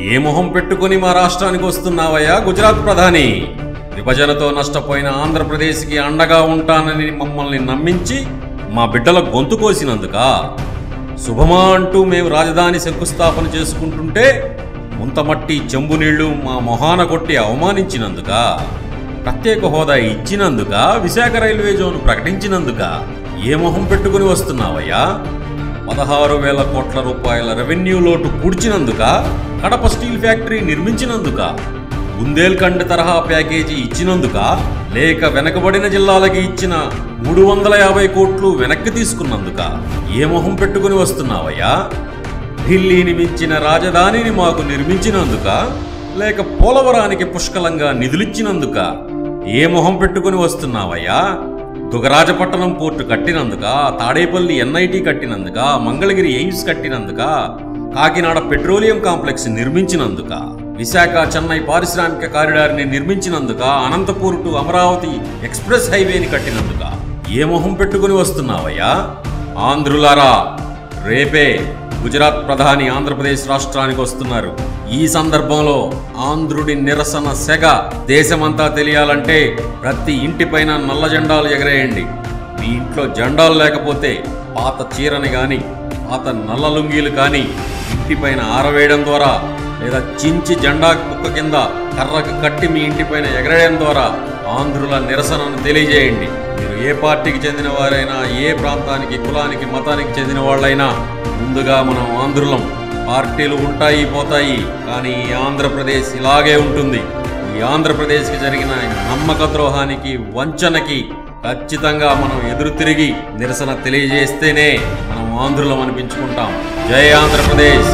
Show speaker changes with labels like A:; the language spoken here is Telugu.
A: ఏ మొహం పెట్టుకుని మా రాష్ట్రానికి వస్తున్నావయ్యా గుజరాత్ ప్రధాని? విభజనతో నష్టపోయిన ఆంధ్రప్రదేశ్కి అండగా ఉంటానని మమ్మల్ని నమ్మించి మా బిడ్డల గొంతు కోసినందుక? శుభమా అంటూ మేము రాజధాని శంకుస్థాపన చేసుకుంటుంటే ముంతమట్టి చెంబు నీళ్లు మా మొహాన కొట్టి అవమానించినందుక? ప్రత్యేక హోదా ఇచ్చినందుక? విశాఖ రైల్వే జోన్ ప్రకటించినందుక? ఏ మొహం పెట్టుకుని వస్తున్నావయ్యా? 16,000 కోట్ల రూపాయల రెవెన్యూ లోటు పూడ్చినందుక? కడప స్టీల్ ఫ్యాక్టరీ నిర్మించినందుక? బుందేల్ఖండ్ తరహా ప్యాకేజీ ఇచ్చినందుక? లేక వెనకబడిన జిల్లాలకి ఇచ్చిన 350 కోట్లు వెనక్కి తీసుకున్నందుక? ఏ మొహం పెట్టుకుని వస్తున్నావయ్యా? ఢిల్లీని మించిన రాజధానిని మాకు నిర్మించినందుక? లేక పోలవరానికి పుష్కలంగా నిధులిచ్చినందుక? ఏ మొహం పెట్టుకుని వస్తున్నావయ్యా? దుగరాజపట్టణం పోర్టు కట్టినందుక? తాడేపల్లి ఎన్ఐటి కట్టినందుక? మంగళగిరి ఎయిమ్స్ కట్టినందుక? కాకినాడ పెట్రోలియం కాంప్లెక్స్ నిర్మించినందుక? విశాఖ చెన్నై పారిశ్రామిక కారిడార్ని నిర్మించినందుక? అనంతపూర్ టు అమరావతి ఎక్స్ప్రెస్ హైవేని కట్టినందుక? ఏ మొహం పెట్టుకుని వస్తున్నావయ్యా? ఆంధ్రులారా, రేపే గుజరాత్ ప్రధాని ఆంధ్రప్రదేశ్ రాష్ట్రానికి వస్తున్నారు. ఈ సందర్భంలో ఆంధ్రుడి నిరసన సెగ దేశమంతా తెలియాలంటే ప్రతి ఇంటిపైన నల్ల జెండాలు ఎగరేయండి. మీ ఇంట్లో జెండాలు లేకపోతే పాత చీరని కానీ పాత నల్ల లుంగీలు కానీ ఇంటిపైన ఆరవేయడం ద్వారా లేదా చించి జెండా కుక్క కింద కర్రకు కట్టి మీ ఇంటిపైన ఎగరేయడం ద్వారా ఆంధ్రుల నిరసనను తెలియజేయండి. మీరు ఏ పార్టీకి చెందిన వారైనా, ఏ ప్రాంతానికి, కులానికి, మతానికి చెందిన వాళ్ళైనా, ముందుగా మనం ఆంధ్రులం. పార్టీలు ఉంటాయి, పోతాయి, కానీ ఈ ఆంధ్రప్రదేశ్ ఇలాగే ఉంటుంది. ఈ ఆంధ్రప్రదేశ్కి జరిగిన నమ్మక ద్రోహానికి, వంచనకి ఖచ్చితంగా మనం ఎదురు తిరిగి నిరసన తెలియజేస్తేనే మనం ఆంధ్రులం అనిపించుకుంటాం. జై ఆంధ్రప్రదేశ్.